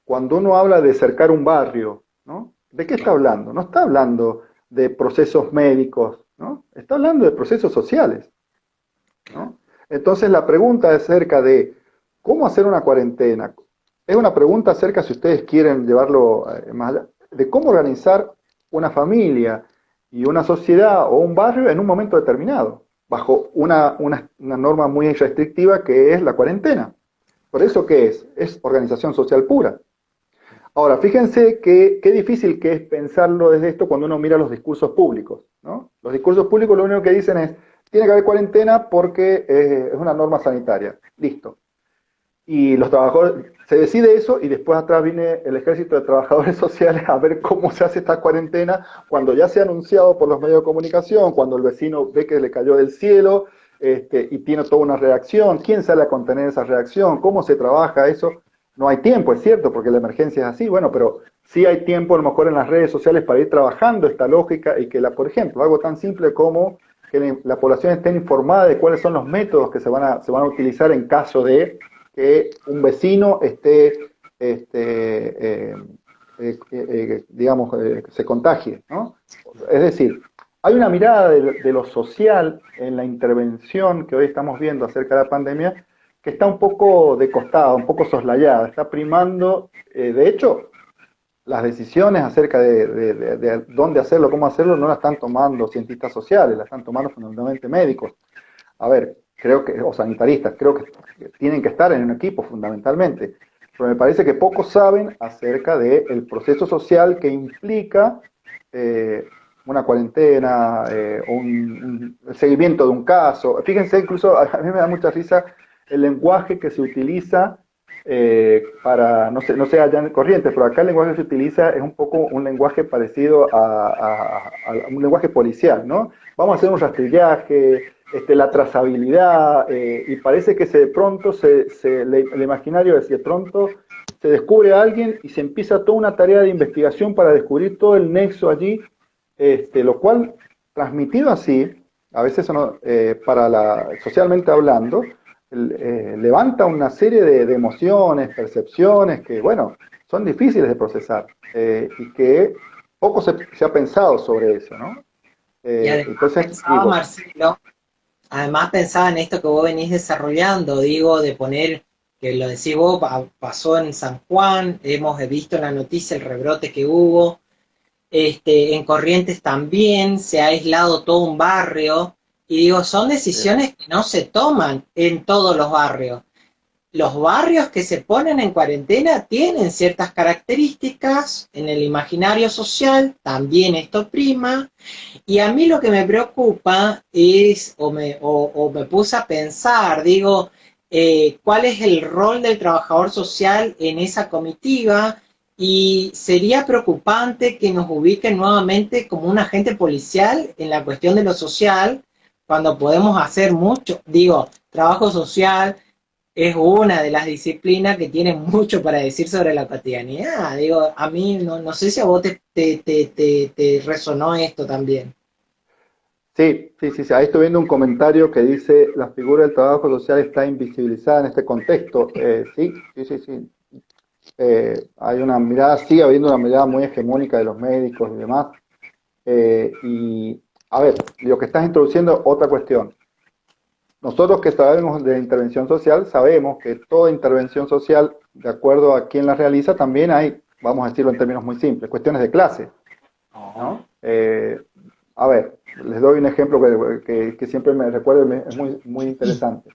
cuando uno habla de cercar un barrio, ¿no? ¿De qué está hablando? No está hablando de procesos médicos, ¿no? Está hablando de procesos sociales, ¿no? Entonces la pregunta acerca de cómo hacer una cuarentena es una pregunta acerca, si ustedes quieren llevarlo más allá, de cómo organizar una familia y una sociedad o un barrio en un momento determinado, bajo una norma muy restrictiva que es la cuarentena. ¿Por eso qué es? Es organización social pura. Ahora, fíjense qué difícil que es pensarlo desde esto cuando uno mira los discursos públicos, ¿no? Los discursos públicos lo único que dicen es, tiene que haber cuarentena porque es una norma sanitaria. Listo. Y los trabajadores, se decide eso y después atrás viene el ejército de trabajadores sociales a ver cómo se hace esta cuarentena cuando ya se ha anunciado por los medios de comunicación, cuando el vecino ve que le cayó del cielo, y tiene toda una reacción. ¿Quién sale a contener esa reacción? ¿Cómo se trabaja eso? No hay tiempo, es cierto, porque la emergencia es así, bueno, pero sí hay tiempo a lo mejor en las redes sociales para ir trabajando esta lógica y que, por ejemplo, algo tan simple como que la población esté informada de cuáles son los métodos que se van a utilizar en caso de que un vecino digamos, se contagie, ¿no? Es decir, hay una mirada de lo social en la intervención que hoy estamos viendo acerca de la pandemia que está un poco de costado, un poco soslayada, está primando, de hecho, las decisiones acerca de dónde hacerlo, cómo hacerlo, no las están tomando cientistas sociales, las están tomando fundamentalmente médicos. A ver, o sanitaristas, creo que tienen que estar en un equipo fundamentalmente, pero me parece que pocos saben acerca del proceso social que implica una cuarentena, el seguimiento de un caso. Fíjense, incluso a mí me da mucha risa el lenguaje que se utiliza para, no sé allá en Corrientes, pero acá el lenguaje que se utiliza es un poco un lenguaje parecido a un lenguaje policial, ¿no? Vamos a hacer un rastrillaje, la trazabilidad, y parece que de pronto el imaginario es que de pronto se descubre a alguien y se empieza toda una tarea de investigación para descubrir todo el nexo allí, lo cual, transmitido así, a veces socialmente hablando, levanta una serie de emociones, percepciones que, bueno, son difíciles de procesar, y que poco se ha pensado sobre eso, ¿no? Y además Entonces, pensaba, digo, Marcelo, además pensaba en esto que vos venís desarrollando, digo, de poner, que lo decís vos, pasó en San Juan, hemos visto en la noticia el rebrote que hubo, en Corrientes también se ha aislado todo un barrio, y digo, son decisiones que no se toman en todos los barrios. Los barrios que se ponen en cuarentena tienen ciertas características en el imaginario social, también esto prima, y a mí lo que me preocupa es, o me puse a pensar, digo, ¿cuál es el rol del trabajador social en esa comitiva? Y sería preocupante que nos ubiquen nuevamente como un agente policial en la cuestión de lo social, cuando podemos hacer mucho. Digo, trabajo social es una de las disciplinas que tiene mucho para decir sobre la cotidianidad. Digo, a mí no sé si a vos te resonó esto también. Sí, sí, sí, sí. Ahí estoy viendo un comentario que dice, la figura del trabajo social está invisibilizada en este contexto. Sí, sí, sí, sí. Hay una mirada, sigue habiendo una mirada muy hegemónica de los médicos y demás. Y, a ver, lo que estás introduciendo, otra cuestión. Nosotros que sabemos de intervención social, sabemos que toda intervención social, de acuerdo a quien la realiza, también hay, vamos a decirlo en términos muy simples, cuestiones de clase, ¿no? A ver, les doy un ejemplo que siempre me recuerdo, es muy, muy interesante.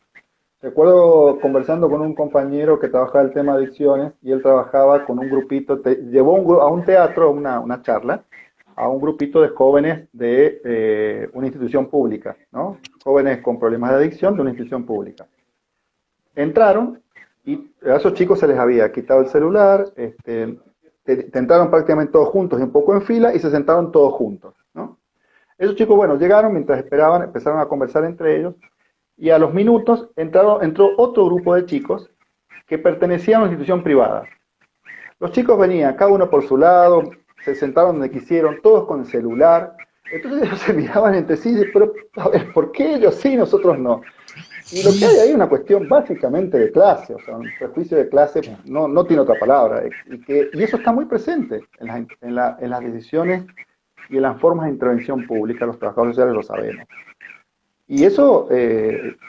Recuerdo conversando con un compañero que trabajaba el tema de adicciones y él trabajaba con un grupito, llevó a un teatro, a una charla, a un grupito de jóvenes de una institución pública, ¿no? Jóvenes con problemas de adicción de una institución pública. Entraron y a esos chicos se les había quitado el celular, entraron prácticamente todos juntos y un poco en fila y se sentaron todos juntos, ¿no? Esos chicos, bueno, llegaron mientras esperaban, empezaron a conversar entre ellos y a los minutos entró otro grupo de chicos que pertenecían a una institución privada. Los chicos venían, cada uno por su lado, se sentaron donde quisieron, todos con el celular. Entonces ellos se miraban entre sí, pero a ver, ¿por qué ellos sí y nosotros no? Y lo que hay ahí es una cuestión básicamente de clase, o sea, un prejuicio de clase no tiene otra palabra, y eso está muy presente en las decisiones y en las formas de intervención pública, los trabajadores sociales lo sabemos. Y eso,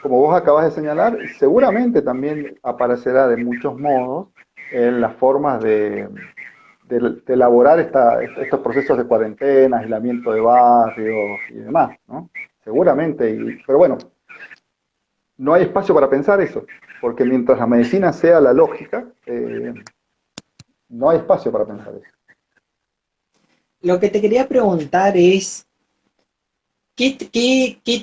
como vos acabas de señalar, seguramente también aparecerá de muchos modos en las formas de elaborar estos procesos de cuarentena, aislamiento de barrios y demás, ¿no? Seguramente, pero bueno, no hay espacio para pensar eso, porque mientras la medicina sea la lógica, no hay espacio para pensar eso. Lo que te quería preguntar es, ¿qué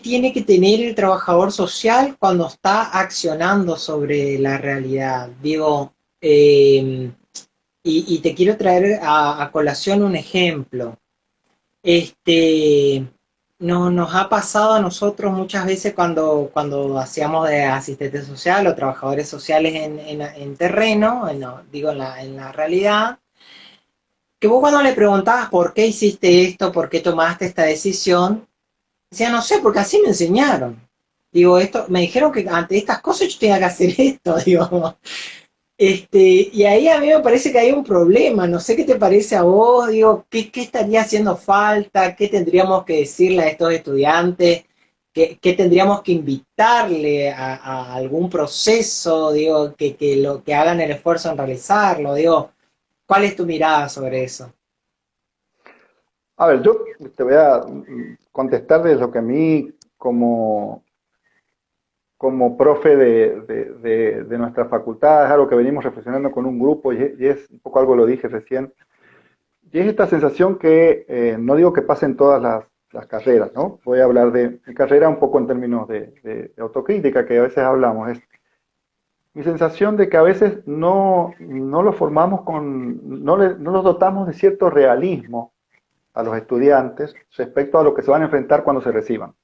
tiene que tener el trabajador social cuando está accionando sobre la realidad? Digo, y te quiero traer a colación un ejemplo. Este, no, nos ha pasado a nosotros muchas veces cuando hacíamos de asistente social o trabajadores sociales en terreno, digo en la realidad, que vos cuando le preguntabas por qué hiciste esto, por qué tomaste esta decisión, decía, no sé, porque así me enseñaron. Digo, esto, me dijeron que ante estas cosas yo tenía que hacer esto, digo. Y ahí a mí me parece que hay un problema, no sé qué te parece a vos, digo, qué estaría haciendo falta, qué tendríamos que decirle a estos estudiantes, qué tendríamos que invitarle a algún proceso, digo, que hagan el esfuerzo en realizarlo, digo, ¿cuál es tu mirada sobre eso? A ver, yo te voy a contestar de lo que a mí como profe de nuestra facultad, es algo que venimos reflexionando con un grupo y es un poco algo lo dije recién, y es esta sensación que no digo que pasen todas las carreras, ¿no? Voy a hablar de mi carrera un poco en términos de autocrítica que a veces hablamos, es mi sensación de que a veces no lo formamos no los dotamos de cierto realismo a los estudiantes respecto a lo que se van a enfrentar cuando se reciban,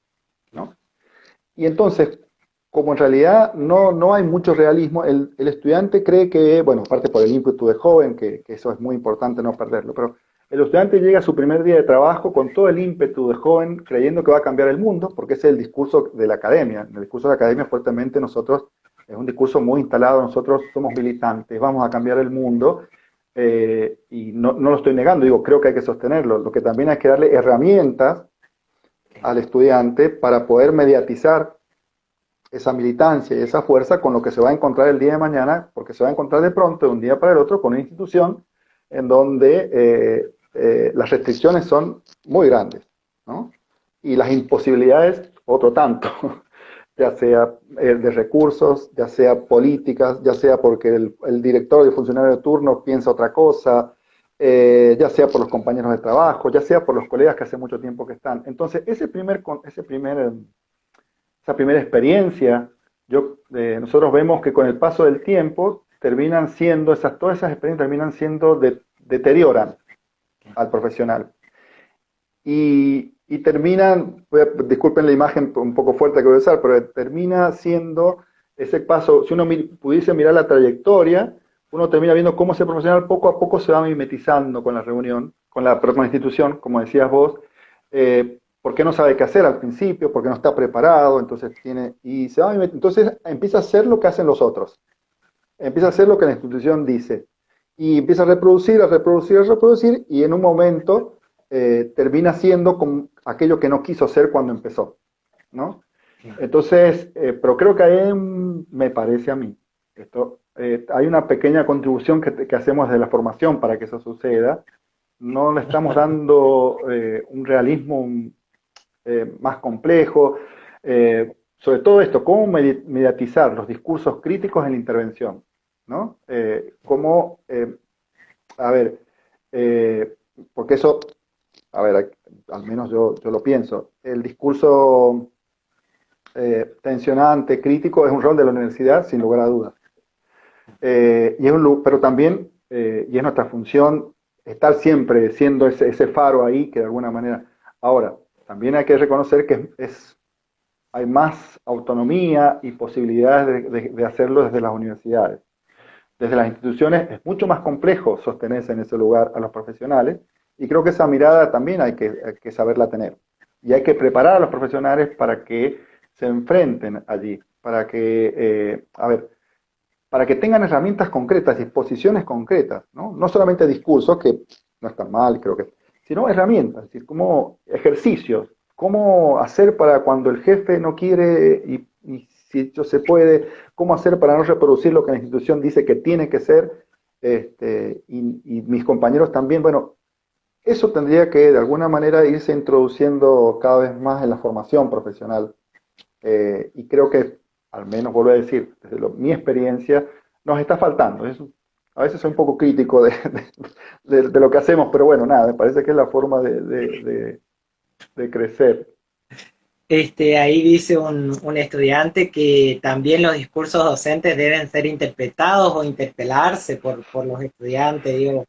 ¿no? Y entonces, como en realidad no hay mucho realismo, el estudiante cree que, bueno, aparte por el ímpetu de joven, que eso es muy importante no perderlo, pero el estudiante llega a su primer día de trabajo con todo el ímpetu de joven, creyendo que va a cambiar el mundo, porque ese es el discurso de la academia. En el discurso de la academia, fuertemente, nosotros, es un discurso muy instalado, nosotros somos militantes, vamos a cambiar el mundo, y no lo estoy negando, digo, creo que hay que sostenerlo. Lo que también hay que darle herramientas al estudiante para poder mediatizar esa militancia y esa fuerza con lo que se va a encontrar el día de mañana, porque se va a encontrar de pronto, de un día para el otro, con una institución en donde las restricciones son muy grandes, ¿no? Y las imposibilidades, otro tanto, ya sea de recursos, ya sea políticas, ya sea porque el director o el funcionario de turno piensa otra cosa, ya sea por los compañeros de trabajo, ya sea por los colegas que hace mucho tiempo que están. Entonces, esa primera experiencia, nosotros vemos que con el paso del tiempo terminan siendo, todas esas experiencias terminan siendo, deterioran al profesional. y terminan, disculpen la imagen un poco fuerte que voy a usar, pero termina siendo ese paso, si uno pudiese mirar la trayectoria, uno termina viendo cómo ese profesional poco a poco se va mimetizando con la reunión, con la institución, como decías vos, porque no sabe qué hacer al principio, porque no está preparado, entonces entonces empieza a hacer lo que hacen los otros, empieza a hacer lo que la institución dice, y empieza a reproducir, a reproducir, a reproducir, y en un momento termina siendo como aquello que no quiso ser cuando empezó, ¿no? Entonces, pero creo que ahí me parece a mí, hay una pequeña contribución que hacemos de la formación para que eso suceda. No le estamos dando un realismo más complejo, sobre todo esto, cómo mediatizar los discursos críticos en la intervención, ¿no? A ver, eh, porque eso, a ver, al menos yo lo pienso, el discurso tensionante, crítico, es un rol de la universidad, sin lugar a dudas. Pero también, y es nuestra función, estar siempre siendo ese faro ahí, que de alguna manera... Ahora, también hay que reconocer que hay más autonomía y posibilidades de hacerlo desde las universidades. Desde las instituciones es mucho más complejo sostenerse en ese lugar a los profesionales, y creo que esa mirada también hay que saberla tener. Y hay que preparar a los profesionales para que se enfrenten allí, para que tengan herramientas concretas, disposiciones concretas, ¿no? No solamente discursos, que no están mal, creo que, sino herramientas, es decir, como ejercicios, cómo hacer para cuando el jefe no quiere y si yo se puede, cómo hacer para no reproducir lo que la institución dice que tiene que ser, y mis compañeros también, bueno, eso tendría que de alguna manera irse introduciendo cada vez más en la formación profesional, y creo que, al menos vuelvo a decir, desde mi experiencia, nos está faltando. A veces soy un poco crítico de lo que hacemos, pero bueno, nada, me parece que es la forma de crecer. Ahí dice un estudiante que también los discursos docentes deben ser interpretados o interpelarse por los estudiantes, digo,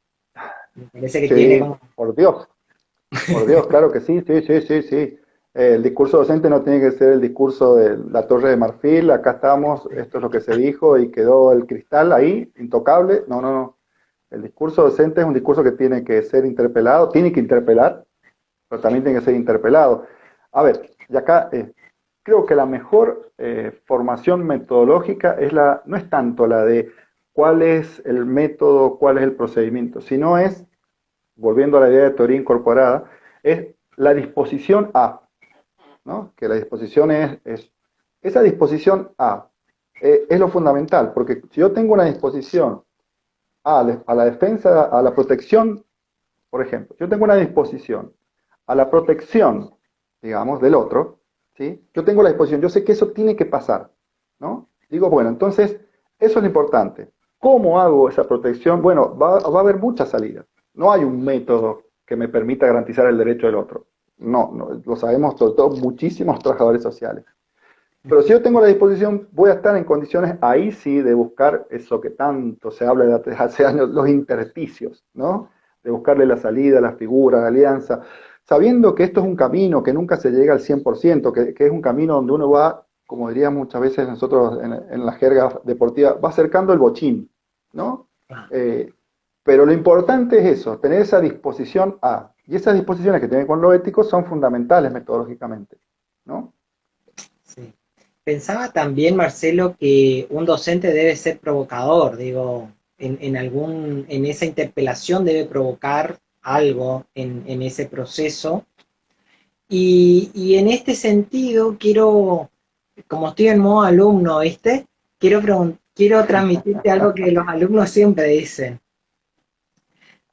me parece que tiene Sí, como... por Dios, claro que sí, sí, sí, sí, sí. El discurso docente no tiene que ser el discurso de la Torre de Marfil, acá estamos, esto es lo que se dijo y quedó el cristal ahí, intocable. No, no, no. El discurso docente es un discurso que tiene que ser interpelado, tiene que interpelar, pero también tiene que ser interpelado. A ver, y acá creo que la mejor formación metodológica no es tanto la de cuál es el método, cuál es el procedimiento, sino es, volviendo a la idea de teoría incorporada, es la disposición a, ¿no? Que la disposición esa disposición a es lo fundamental, porque si yo tengo una disposición a la defensa, a la protección, por ejemplo, yo tengo una disposición a la protección, digamos, del otro, ¿sí? Yo tengo la disposición, yo sé que eso tiene que pasar, ¿no? Digo, bueno, entonces, eso es lo importante. ¿Cómo hago esa protección? Bueno, va a haber muchas salidas. No hay un método que me permita garantizar el derecho del otro. No, no, lo sabemos sobre todo muchísimos trabajadores sociales. Pero si yo tengo la disposición, voy a estar en condiciones ahí sí de buscar eso que tanto se habla desde hace años, los intersticios, ¿no? De buscarle la salida, la figura, la alianza, sabiendo que esto es un camino, que nunca se llega al 100%, que es un camino donde uno va, como diríamos muchas veces nosotros en la jerga deportiva, va acercando el bochín, ¿no? Eh, pero lo importante es eso, tener esa disposición a, y esas disposiciones que tienen con lo ético son fundamentales metodológicamente, ¿no? Sí. Pensaba también, Marcelo, que un docente debe ser provocador, digo, en esa interpelación debe provocar algo en ese proceso. Y en este sentido quiero, como estoy en modo alumno, ¿viste? Quiero transmitirte algo que los alumnos siempre dicen.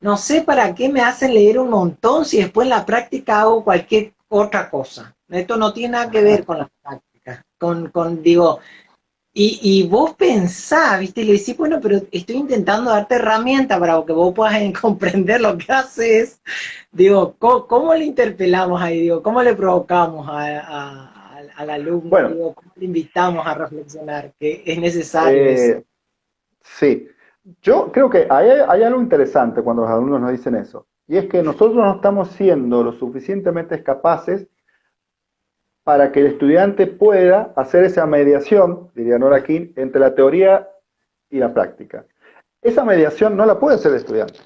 No sé para qué me hacen leer un montón si después en la práctica hago cualquier otra cosa. Esto no tiene nada que ver con la práctica. Digo, y vos pensás, ¿viste? Y le decís, bueno, pero estoy intentando darte herramientas para que vos puedas comprender lo que haces. Digo, ¿cómo le interpelamos ahí? Digo, ¿cómo le provocamos al alumno? Bueno, Digo, ¿cómo le invitamos a reflexionar? Que es necesario eso. sí, yo creo que hay algo interesante cuando los alumnos nos dicen eso. y es que nosotros no estamos siendo lo suficientemente capaces para que el estudiante pueda hacer esa mediación, diría Nora King, entre la teoría y la práctica. Esa mediación no la puede hacer el estudiante.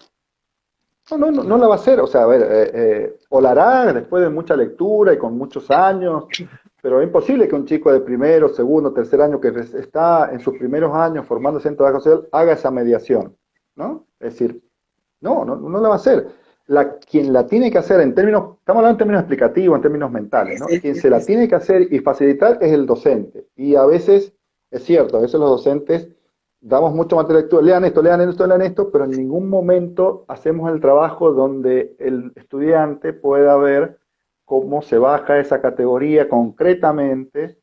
No la va a hacer, o sea, a ver, o la hará después de mucha lectura y con muchos años, pero es imposible que un chico de primero, segundo, tercer año que está en sus primeros años formándose en trabajo social haga esa mediación, ¿no? Es decir, no la va a hacer. Quien la tiene que hacer en términos, estamos hablando en términos explicativos, en términos mentales, ¿no? Quien se la tiene que hacer y facilitar es el docente. Y a veces, es cierto, a veces los docentes damos mucho material de lectura, lean esto, lean esto, lean esto, pero en ningún momento hacemos el trabajo donde el estudiante pueda ver cómo se baja esa categoría concretamente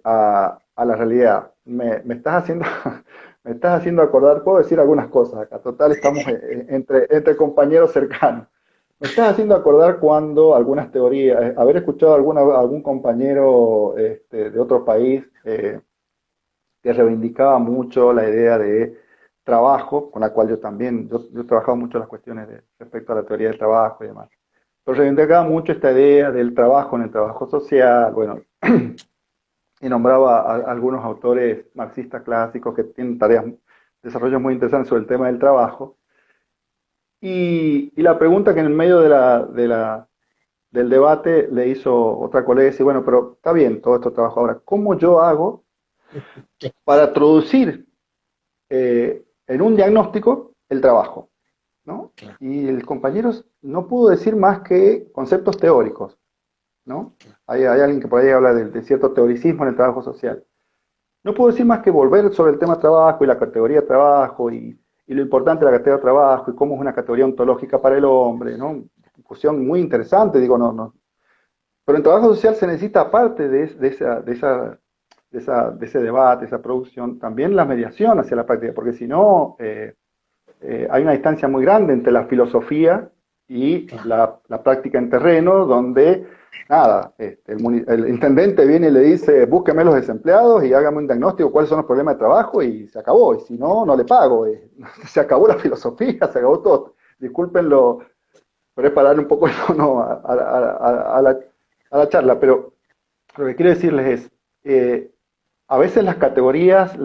a la realidad. Me estás haciendo, me estás haciendo acordar, puedo decir algunas cosas acá, total, estamos entre compañeros cercanos. Me estás haciendo acordar cuando algunas teorías, haber escuchado algún compañero de otro país que reivindicaba mucho la idea de trabajo, con la cual yo también, yo he trabajado mucho las cuestiones respecto a la teoría del trabajo y demás. Pero reivindicaba mucho esta idea del trabajo en el trabajo social, bueno, y nombraba a algunos autores marxistas clásicos que tienen desarrollos muy interesantes sobre el tema del trabajo. Y la pregunta que en el medio del debate le hizo otra colega, dice, bueno, pero está bien todo esto trabajo ahora, ¿cómo yo hago para traducir en un diagnóstico el trabajo? ¿No? Y el compañero no pudo decir más que conceptos teóricos, ¿no? Hay alguien que por ahí habla de cierto teoricismo en el trabajo social. No puedo decir más que volver sobre el tema trabajo y la categoría trabajo y lo importante de la categoría trabajo y cómo es una categoría ontológica para el hombre, ¿no? Discusión muy interesante, digo, no. Pero en trabajo social se necesita, aparte de ese debate, esa producción, también la mediación hacia la práctica, porque si no, hay una distancia muy grande entre la filosofía y la práctica en terreno, donde, nada, el intendente viene y le dice, búsqueme los desempleados y hágame un diagnóstico, cuáles son los problemas de trabajo, y se acabó, y si no, no le pago. Se acabó la filosofía, se acabó todo. Discúlpenlo, pero es para darle un poco el tono a la charla, pero lo que quiero decirles es, a veces las categorías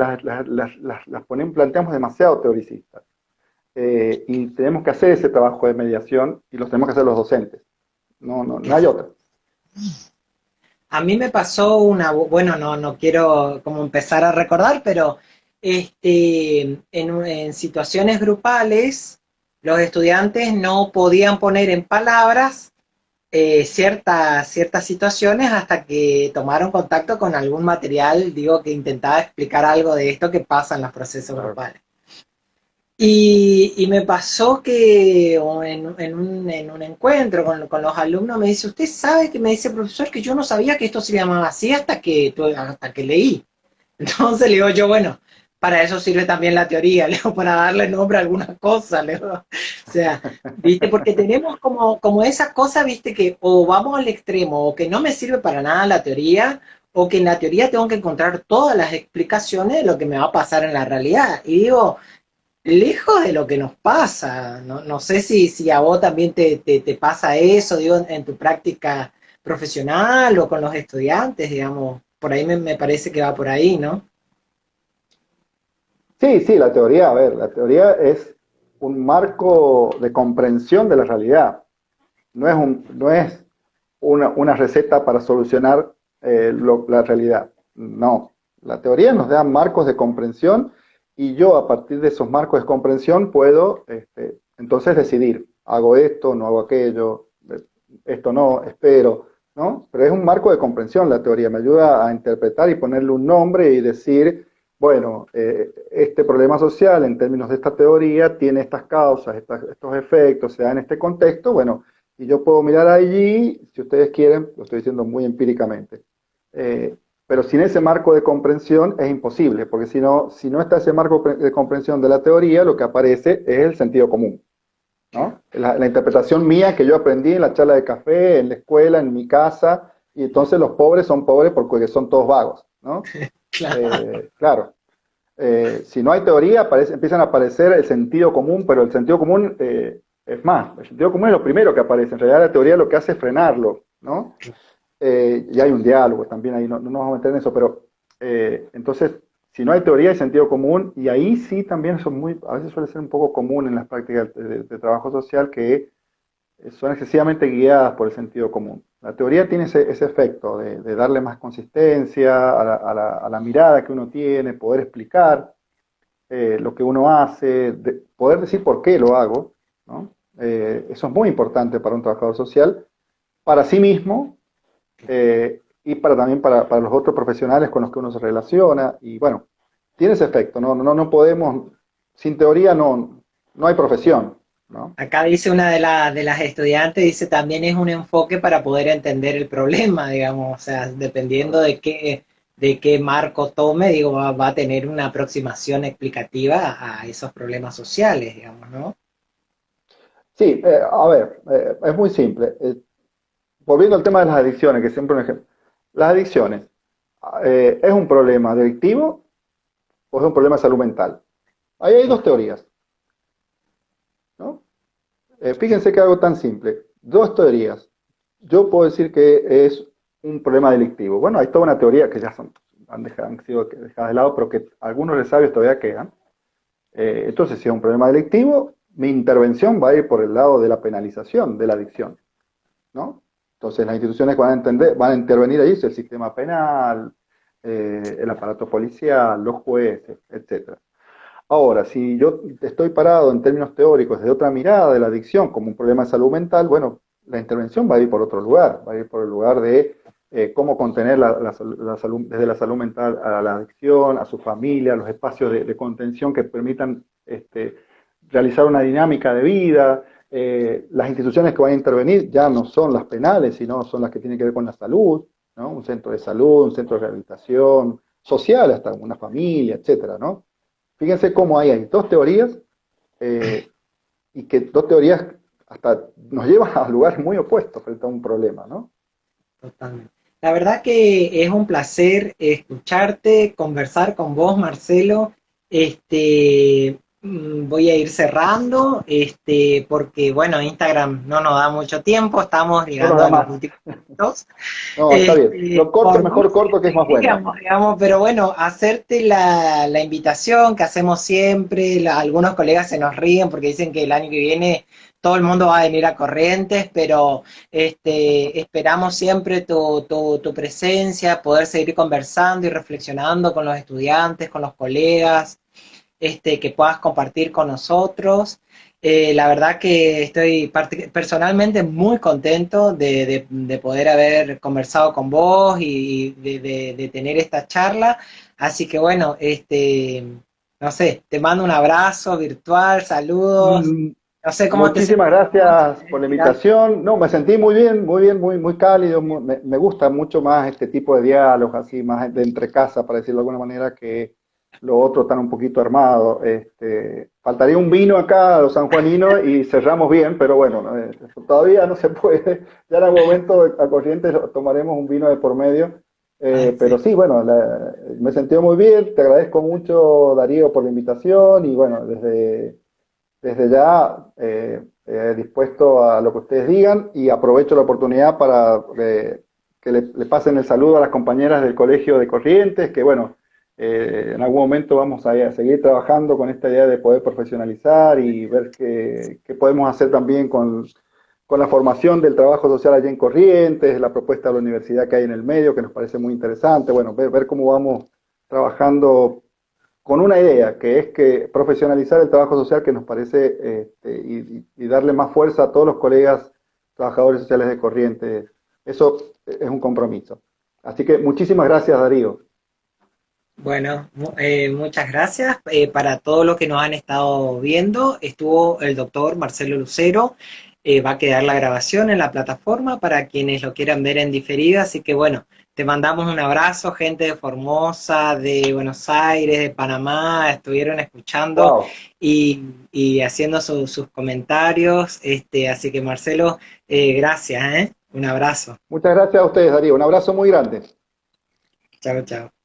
planteamos demasiado teoricistas. Y tenemos que hacer ese trabajo de mediación y los tenemos que hacer los docentes. No hay otra. A mí me pasó bueno, no quiero como empezar a recordar, pero en situaciones grupales los estudiantes no podían poner en palabras ciertas situaciones hasta que tomaron contacto con algún material, digo, que intentaba explicar algo de esto que pasa en los procesos grupales. Y me pasó que en un encuentro con los alumnos me dice, usted sabe que me dice, profesor, que yo no sabía que esto se llamaba así hasta que leí. Entonces le digo yo, bueno, para eso sirve también la teoría, le digo, para darle nombre a algunas cosas, le digo. O sea, viste, porque tenemos como esa cosa, viste, que o vamos al extremo, o que no me sirve para nada la teoría, o que en la teoría tengo que encontrar todas las explicaciones de lo que me va a pasar en la realidad. Y digo, lejos de lo que nos pasa, no sé si a vos también te pasa eso, digo, en tu práctica profesional o con los estudiantes, digamos, por ahí me parece que va por ahí, ¿no? Sí, la teoría, a ver, la teoría es un marco de comprensión de la realidad. No es una receta para solucionar la realidad. No, la teoría nos da marcos de comprensión y yo a partir de esos marcos de comprensión puedo entonces decidir, hago esto, no hago aquello, esto no, espero, ¿no? Pero es un marco de comprensión la teoría, me ayuda a interpretar y ponerle un nombre y decir, bueno, este problema social en términos de esta teoría tiene estas causas, estos efectos, se da en este contexto, bueno, y yo puedo mirar allí, si ustedes quieren, lo estoy diciendo muy empíricamente, pero sin ese marco de comprensión es imposible, porque si no está ese marco de comprensión de la teoría, lo que aparece es el sentido común, ¿no? La interpretación mía que yo aprendí en la charla de café, en la escuela, en mi casa, y entonces los pobres son pobres porque son todos vagos, ¿no? Claro. Si no hay teoría, empiezan a aparecer el sentido común, pero el sentido común Es más, el sentido común es lo primero que aparece. En realidad la teoría lo que hace es frenarlo, ¿no? Y hay un diálogo también ahí, no, no nos vamos a meter en eso, pero entonces, si no hay teoría hay sentido común, y ahí sí también eso muy, a veces suele ser un poco común en las prácticas de trabajo social, que son excesivamente guiadas por el sentido común. La teoría tiene ese efecto de darle más consistencia a la mirada que uno tiene, poder explicar lo que uno hace, poder decir por qué lo hago, ¿no? Eso es muy importante para un trabajador social, para sí mismo y también para los otros profesionales con los que uno se relaciona. Y bueno, tiene ese efecto, no podemos, sin teoría no hay profesión, ¿no? Acá dice una de las estudiantes, dice también es un enfoque para poder entender el problema, digamos, o sea, dependiendo de qué marco tome, digo, va a tener una aproximación explicativa a esos problemas sociales, digamos, ¿no? Sí, a ver, es muy simple. Volviendo al tema de las adicciones, que siempre un ejemplo. Las adicciones, ¿es un problema delictivo o es un problema de salud mental? Ahí hay dos teorías, ¿no? Fíjense que algo tan simple. Dos teorías. Yo puedo decir que es un problema delictivo. Bueno, hay toda una teoría que ya han sido dejadas de lado, pero que algunos resabios todavía quedan. Entonces, si es un problema delictivo, mi intervención va a ir por el lado de la penalización de la adicción, ¿no? Entonces, las instituciones que van a intervenir ahí es el sistema penal, el aparato policial, los jueces, etcétera. Ahora, si yo estoy parado en términos teóricos de otra mirada de la adicción como un problema de salud mental, bueno, la intervención va a ir por otro lugar, va a ir por el lugar de cómo contener la salud, desde la salud mental a la adicción, a su familia, los espacios de contención que permitan realizar una dinámica de vida. Las instituciones que van a intervenir ya no son las penales, sino son las que tienen que ver con la salud, ¿no? Un centro de salud, un centro de rehabilitación social, hasta una familia, etcétera, ¿no? Fíjense cómo hay dos teorías eh, y que dos teorías hasta nos llevan a lugares muy opuestos frente a un problema, ¿no? Totalmente. La verdad que es un placer escucharte, conversar con vos, Marcelo. Voy a ir cerrando, porque bueno, Instagram no nos da mucho tiempo, estamos No nos llegando da a los más. últimos minutos. No, está bien. Lo corto, Por mí mejor corto que es más bueno. seguiríamos, digamos, pero bueno, hacerte la invitación que hacemos siempre, algunos colegas se nos ríen porque dicen que el año que viene todo el mundo va a venir a Corrientes, pero esperamos siempre tu presencia, poder seguir conversando y reflexionando con los estudiantes, con los colegas, que puedas compartir con nosotros. La verdad que estoy personalmente muy contento de poder haber conversado con vos y de tener esta charla. Así que bueno, no sé, te mando un abrazo virtual, saludos. Mm, No sé cómo te Muchísimas sentís vos, si gracias por querés la decir algo. invitación. No, me sentí muy bien, muy bien, muy cálido. Me gusta mucho más este tipo de diálogos, así, más de entre casa, para decirlo de alguna manera, que lo otro tan un poquito armado. Faltaría un vino acá a los sanjuaninos y cerramos bien, pero bueno, todavía no se puede. Ya en algún momento a Corrientes tomaremos un vino de por medio. Ah, Pero sí. sí, bueno, me sentí muy bien. Te agradezco mucho, Darío, por la invitación y bueno, desde ya dispuesto a lo que ustedes digan y aprovecho la oportunidad para que le pasen el saludo a las compañeras del Colegio de Corrientes, que bueno, en algún momento vamos a seguir trabajando con esta idea de poder profesionalizar y ver qué podemos hacer también con la formación del trabajo social allá en Corrientes, la propuesta de la universidad que hay en el medio, que nos parece muy interesante, bueno, ver cómo vamos trabajando con una idea, que es que profesionalizar el trabajo social, que nos parece, y darle más fuerza a todos los colegas trabajadores sociales de Corrientes. Eso es un compromiso. Así que muchísimas gracias, Darío. Bueno, muchas gracias. Para todo lo que nos han estado viendo, estuvo el doctor Marcelo Lucero. Va a quedar la grabación en la plataforma para quienes lo quieran ver en diferido. Así que bueno, te mandamos un abrazo, gente de Formosa, de Buenos Aires, de Panamá, estuvieron escuchando Wow. y haciendo sus comentarios. Así que Marcelo, gracias, ¿eh? Un abrazo. Muchas gracias a ustedes, Darío. Un abrazo muy grande. Chao, chao.